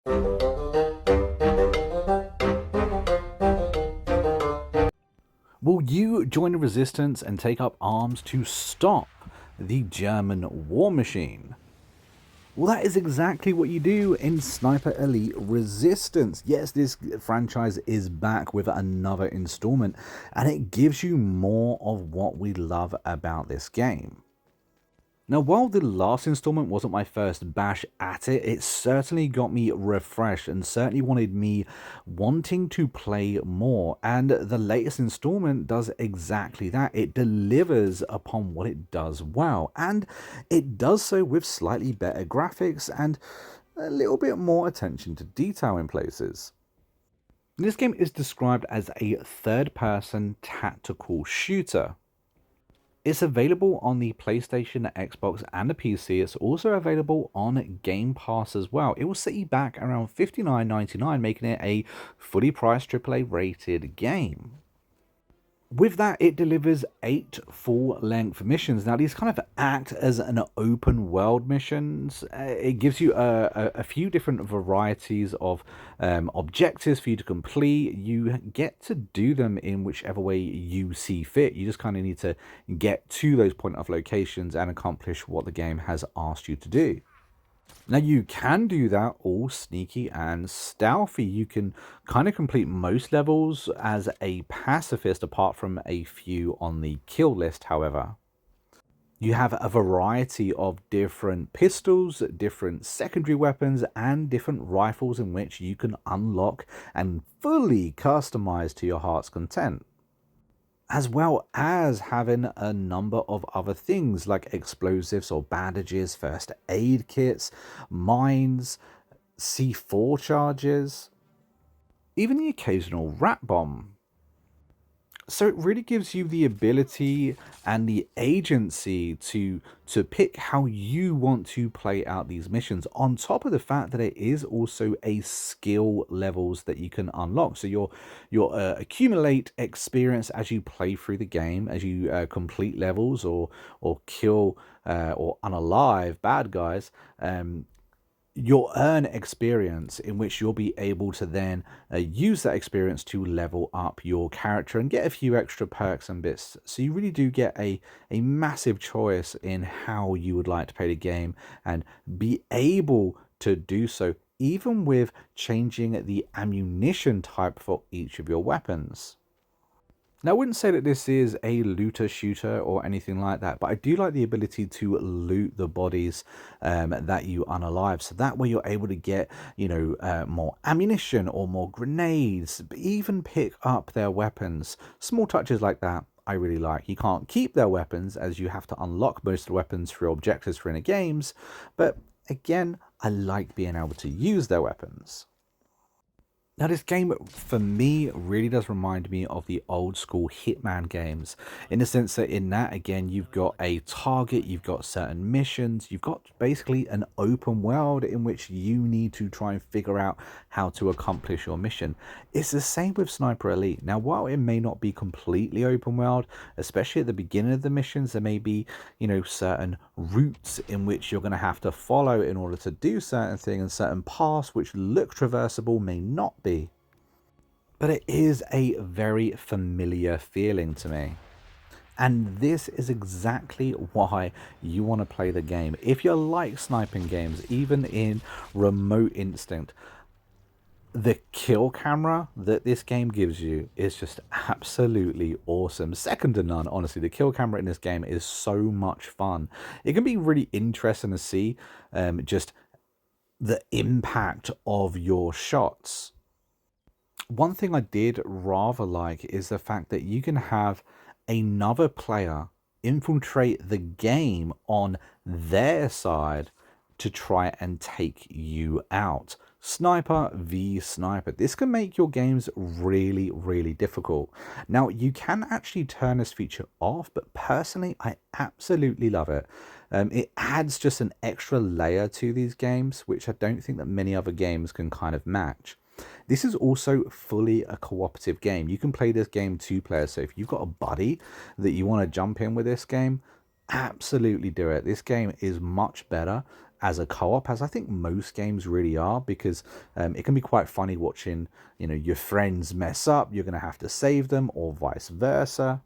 Will you join the resistance and take up arms to stop the German war machine? Well, that is exactly what you do in Sniper Elite Resistance. Yes, this franchise is back with another installment, and it gives you more of what we love about this game. Now, while the last installment wasn't my first bash at it, it certainly got me refreshed and certainly wanted me wanting to play more. And the latest installment does exactly that. It delivers upon what it does well, and it does so with slightly better graphics and a little bit more attention to detail in places. This game is described as a third-person tactical shooter. It's available on the PlayStation, the Xbox, and the PC. It's also available on Game Pass as well. It will set you back around $59.99, making it a fully priced AAA rated game. With that, it delivers 8 full-length missions. Now, these kind of act as an open-world missions. It gives you a few different varieties of objectives for you to complete. You get to do them in whichever way you see fit. You just kind of need to get to those point-of locations and accomplish what the game has asked you to do. Now, you can do that all sneaky and stealthy. You can kind of complete most levels as a pacifist, apart from a few on the kill list, however. You have a variety of different pistols, different secondary weapons, and different rifles in which you can unlock and fully customize to your heart's content, as well as having a number of other things like explosives or bandages, first aid kits, mines, C4 charges, even the occasional rat bomb. So it really gives you the ability and the agency to pick how you want to play out these missions, on top of the fact that it is also a skill levels that you can unlock. So you'll accumulate experience as you play through the game, as you complete levels or kill or unalive bad guys. You'll earn experience in which you'll be able to then use that experience to level up your character and get a few extra perks and bits. So you really do get a massive choice in how you would like to play the game and be able to do so, even with changing the ammunition type for each of your weapons. Now, I wouldn't say that this is a looter shooter or anything like that, but I do like the ability to loot the bodies that you unalive. So that way you're able to get, more ammunition or more grenades, even pick up their weapons. Small touches like that I really like. You can't keep their weapons, as you have to unlock most of the weapons through objectives for inner games, but again, I like being able to use their weapons. Now, this game, for me, really does remind me of the old school Hitman games, in the sense that in that, again, you've got a target, you've got certain missions, you've got basically an open world in which you need to try and figure out how to accomplish your mission. It's the same with Sniper Elite. Now, while it may not be completely open world, especially at the beginning of the missions, there may be, certain routes in which you're going to have to follow in order to do certain things, and certain paths which look traversable may not be. But it is a very familiar feeling to me. And this is exactly why you want to play the game. If you like sniping games, even in Remote Instinct, the kill camera that this game gives you is just absolutely awesome. Second to none, honestly. The kill camera in this game is so much fun. It can be really interesting to see just the impact of your shots. One thing I did rather like is the fact that you can have another player infiltrate the game on their side to try and take you out. Sniper v sniper. This can make your games really, really difficult. Now, you can actually turn this feature off, but personally, I absolutely love it. It adds just an extra layer to these games, which I don't think that many other games can kind of match. This is also fully a cooperative game. You can play this game 2 players. So if you've got a buddy that you want to jump in with this game, absolutely do it. This game is much better as a co-op, as I think most games really are, because it can be quite funny watching, you know, your friends mess up. You're going to have to save them, or vice versa.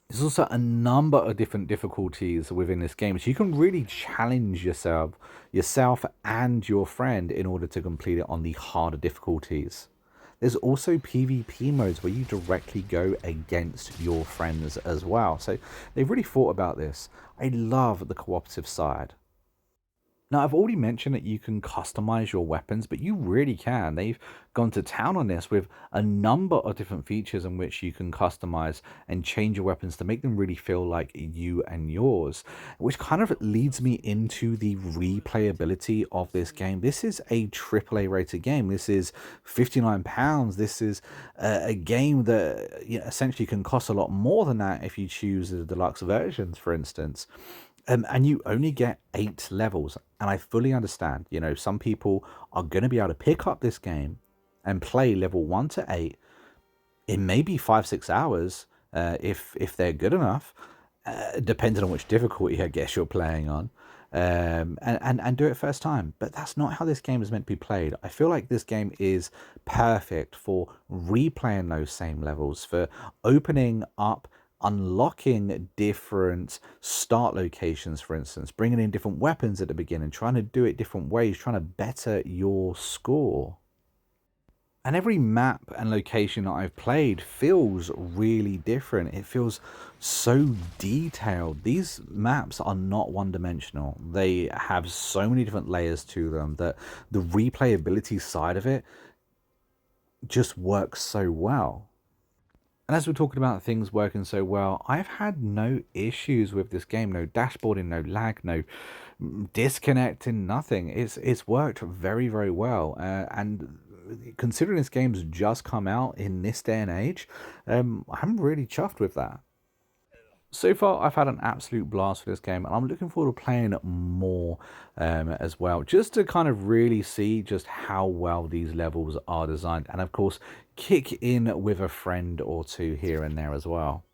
There's also a number of different difficulties within this game, so you can really challenge yourself and your friend in order to complete it on the harder difficulties. There's also PvP modes where you directly go against your friends as well. So they've really thought about this. I love the cooperative side. Now, I've already mentioned that you can customize your weapons, but you really can. They've gone to town on this with a number of different features in which you can customize and change your weapons to make them really feel like you and yours, which kind of leads me into the replayability of this game. This is a AAA rated game. This is £59. This is a game that, you know, essentially can cost a lot more than that if you choose the deluxe versions, for instance. And you only get 8 levels. And I fully understand, you know, some people are going to be able to pick up this game and play level 1 to 8 in maybe 5-6 hours, if they're good enough, depending on which difficulty I guess you're playing on, and do it first time. But that's not how this game is meant to be played. I feel like this game is perfect for replaying those same levels, for opening up, unlocking different start locations, for instance, bringing in different weapons at the beginning, trying to do it different ways, trying to better your score. And every map and location that I've played feels really different. It feels so detailed. These maps are not one-dimensional. They have so many different layers to them that the replayability side of it just works so well. And as we're talking about things working so well, I've had no issues with this game. No dashboarding, no lag, no disconnecting, nothing. It's worked very, very well. And considering this game's just come out in this day and age, I'm really chuffed with that. So far, I've had an absolute blast for this game, and I'm looking forward to playing more as well, just to kind of really see just how well these levels are designed, and of course, kick in with a friend or two here and there as well.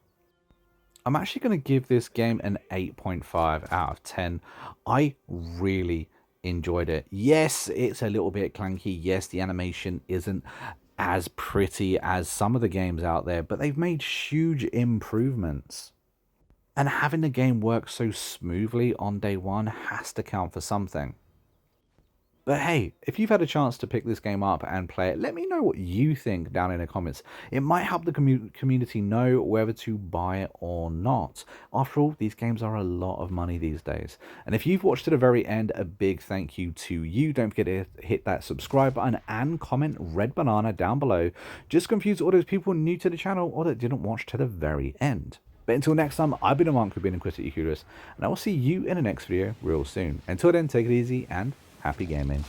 I'm actually going to give this game an 8.5 out of 10. I really enjoyed it. Yes, it's a little bit clunky. Yes, the animation isn't as pretty as some of the games out there, but they've made huge improvements. And having the game work so smoothly on day one has to count for something. But hey, if you've had a chance to pick this game up and play it, let me know what you think down in the comments. It might help the community know whether to buy it or not. After all, these games are a lot of money these days. And if you've watched to the very end, a big thank you to you. Don't forget to hit that subscribe button and comment red banana down below. Just confuse all those people new to the channel or that didn't watch to the very end. But until next time, I've been a monk who's been inquisitive curious, and I will see you in the next video real soon. Until then, take it easy and happy gaming.